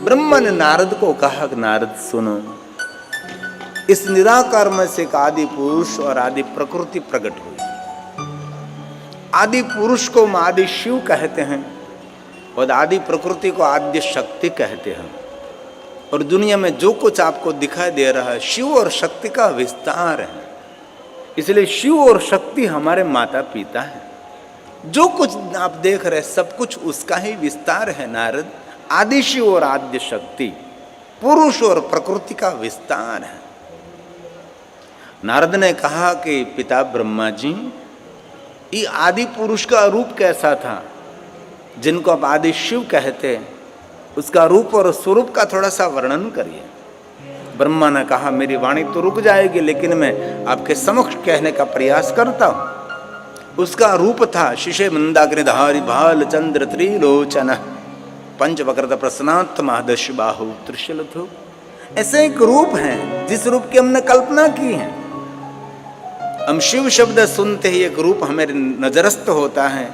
ब्रह्मा ने नारद को कहा कि नारद सुनो, इस निराकार में से एक आदि पुरुष और आदि प्रकृति प्रकट हुई। आदि पुरुष को हम आदि शिव कहते हैं और आदि प्रकृति को आद्य शक्ति कहते हैं। और दुनिया में जो कुछ आपको दिखाई दे रहा है शिव और शक्ति का विस्तार है। इसलिए शिव और शक्ति हमारे माता पिता हैं। जो कुछ आप देख रहे सब कुछ उसका ही विस्तार है नारद। आदि शिव और आद्य शक्ति पुरुष और प्रकृति का विस्तार है। नारद ने कहा कि पिता ब्रह्मा जी, ये आदि पुरुष का रूप कैसा था जिनको आप आदि शिव कहते हैं, उसका रूप और स्वरूप का थोड़ा सा वर्णन करिए। ब्रह्मा ने कहा मेरी वाणी तो रुक जाएगी, लेकिन मैं आपके समक्ष कहने का प्रयास करता हूं। उसका रूप था शिशे मंदाग्निधारी भाल चंद्र त्रिलोचन पंचवक्रत प्रसन्नात् महादश बाहु त्रिशूलधु। ऐसे एक रूप है जिस रूप की हमने कल्पना की है। हम शिव शब्द सुनते ही एक रूप हमें नजरस्थ होता है।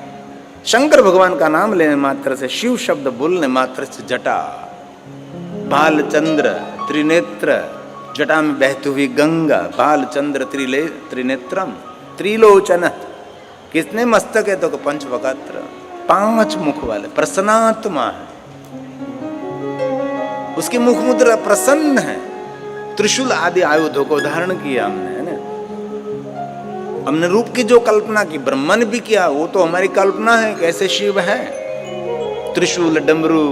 शंकर भगवान का नाम लेने मात्र से, शिव शब्द बोलने मात्र से जटा, बाल चंद्र त्रिनेत्र, जटा में बहती हुई गंगा, बाल चंद्र त्रिनेत्रम त्रिलोचन, किसने मस्तक है तो पंचवक्त्र, 5 मुख वाले, प्रसन्नात्मा है। उसकी मुख मुद्रा प्रसन्न है। त्रिशूल आदि आयुधों को धारण किया हमने, है ना। हमने रूप की जो कल्पना की, ब्रह्मा ने भी किया, वो तो हमारी कल्पना है कैसे शिव है। त्रिशूल, डमरू,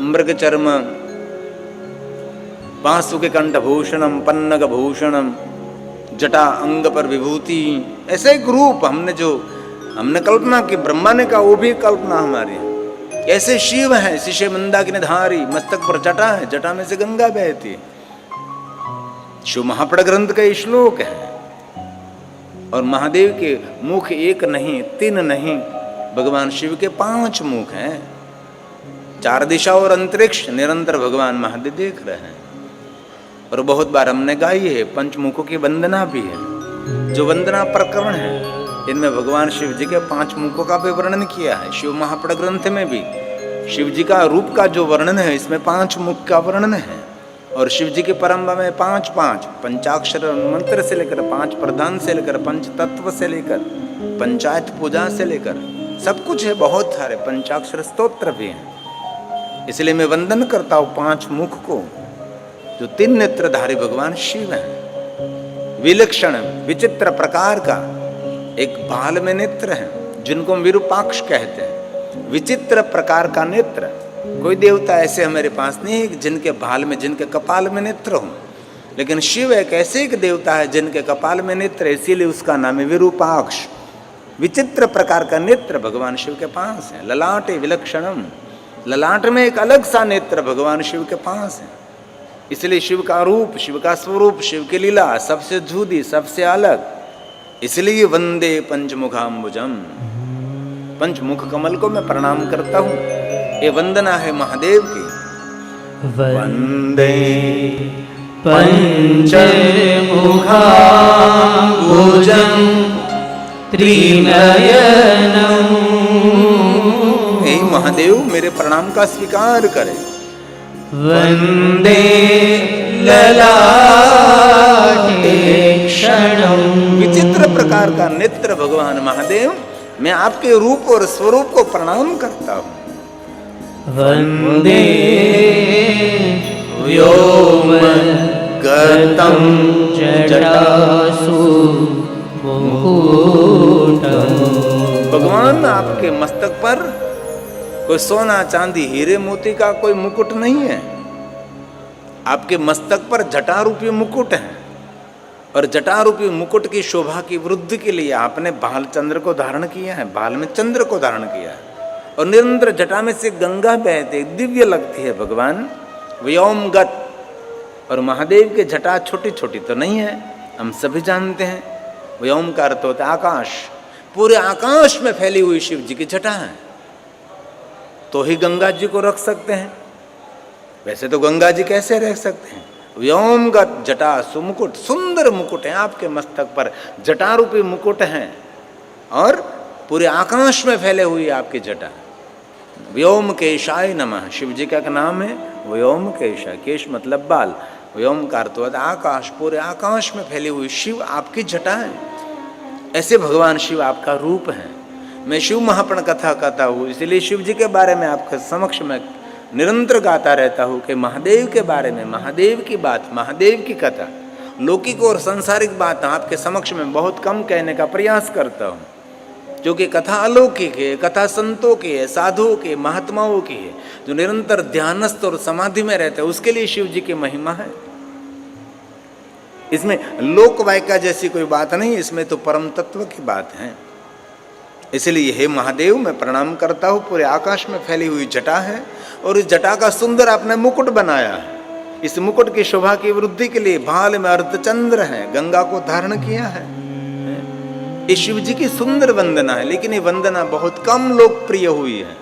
मृग चर्म, बांसुके कंठभूषणम, पन्नग भूषणम, जटा अंग पर विभूति, ऐसे एक रूप हमने कल्पना की। ब्रह्मा ने कहा वो भी कल्पना हमारी। ऐसे शिव है, शिशे मंदाग्निधारी, मस्तक पर जटा है, जटा में से गंगा बहती है। शिव महापड़ ग्रंथ का श्लोक है। और महादेव के मुख 1 नहीं 3 नहीं, भगवान शिव के 5 मुख हैं। 4 दिशा और अंतरिक्ष निरंतर भगवान महादेव देख रहे हैं। और बहुत बार हमने गाई है, पंचमुखों की वंदना भी है। जो वंदना प्रकरण है इनमें भगवान शिव जी के 5 मुखों का भी वर्णन किया है। शिव महापड़ ग्रंथ में भी शिव जी का रूप का जो वर्णन है इसमें 5 मुख का वर्णन है। और शिव जी के परंपरा में 5 पंचाक्षर मंत्र से लेकर 5 प्रधान से लेकर 5 तत्व से लेकर पंचायत पूजा से लेकर सब कुछ है। बहुत सारे पंचाक्षर स्तोत्र भी हैं। इसलिए मैं वंदन करता हूँ 5 मुख को, जो 3 नेत्रधारी भगवान शिव हैं। विलक्षण विचित्र प्रकार का एक भाल में नेत्र है, जिनको विरूपाक्ष कहते हैं। विचित्र प्रकार का नेत्र, कोई देवता ऐसे हमारे पास नहीं है जिनके भाल में, जिनके कपाल में नेत्र हो। लेकिन शिव एक ऐसे एक देवता है जिनके कपाल में नेत्र, इसीलिए उसका नाम है विरूपाक्ष। विचित्र प्रकार का नेत्र भगवान शिव के पास है। ललाटे विलक्षणम, ललाट में एक अलग सा नेत्र भगवान शिव के पास है। इसलिए शिव का रूप, शिव का स्वरूप, शिव की लीला सबसे जुदी, सबसे अलग। इसलिए वंदे पंचमुखाम्बुजम, पंचमुख कमल को मैं प्रणाम करता हूँ। ये वंदना है महादेव की। वंदे पंचमुखाम्बुजम त्रिनयनम। हे महादेव मेरे प्रणाम का स्वीकार करें। वंदे ललाटे क्षणम। विचित्र प्रकार का नेत्र भगवान महादेव, मैं आपके रूप और स्वरूप को प्रणाम करता हूँ। वंदे व्योम गतम जटासु मुकुटम। भगवान आपके मस्तक पर कोई सोना चांदी हीरे मोती का कोई मुकुट नहीं है। आपके मस्तक पर जटा रूपी मुकुट है। और जटा रूपी मुकुट की शोभा की वृद्धि के लिए आपने बाल चंद्र को धारण किया है, बाल में चंद्र को धारण किया है। और निरंतर जटा में से गंगा बहती, दिव्य लगती है भगवान। व्योमगत, और महादेव के जटा छोटी छोटी तो नहीं है, हम सभी जानते हैं। व्योम का अर्थ होता है आकाश। पूरे आकाश में फैली हुई शिव जी की जटा है, तो ही गंगा जी को रख सकते हैं। वैसे तो गंगा जी कैसे रह सकते हैं। व्योमगत जटा सुमुकुट, सुंदर मुकुट है आपके मस्तक पर, जटा रूपी मुकुट है। और पूरे आकाश में फैले हुई आपकी जटा। व्योम केशाय नमः। शिव जी का नाम है व्योम केशाय। केश मतलब बाल, व्योम का अर्थ होता है आकाश, पूरे आकाश में फैली हुई शिव आपकी जटा है। ऐसे भगवान शिव आपका रूप है। मैं शिव महापुराण कथा कहता हूँ, इसलिए शिव जी के बारे में आपके समक्ष में निरंतर गाता रहता हूँ कि महादेव के बारे में, महादेव की बात, महादेव की कथा, लौकिक और सांसारिक बात आपके समक्ष में बहुत कम कहने का प्रयास करता हूँ, क्योंकि कथा अलौकिक है, कथा संतों की है, साधुओं की, महात्माओं की है, जो निरंतर ध्यानस्थ और समाधि में रहते हैं, उसके लिए शिव जी की महिमा है। इसमें लोक वायका जैसी कोई बात नहीं, इसमें तो परम तत्व की बात है। इसलिए हे महादेव मैं प्रणाम करता हूँ। पूरे आकाश में फैली हुई जटा है और इस जटा का सुंदर आपने मुकुट बनाया है। इस मुकुट की शोभा की वृद्धि के लिए भाल में अर्धचंद्र है, गंगा को धारण किया है। ये शिव जी की सुंदर वंदना है, लेकिन ये वंदना बहुत कम लोकप्रिय हुई है,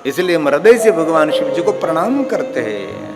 इसलिए हम हृदय से भगवान शिव जी को प्रणाम करते हैं।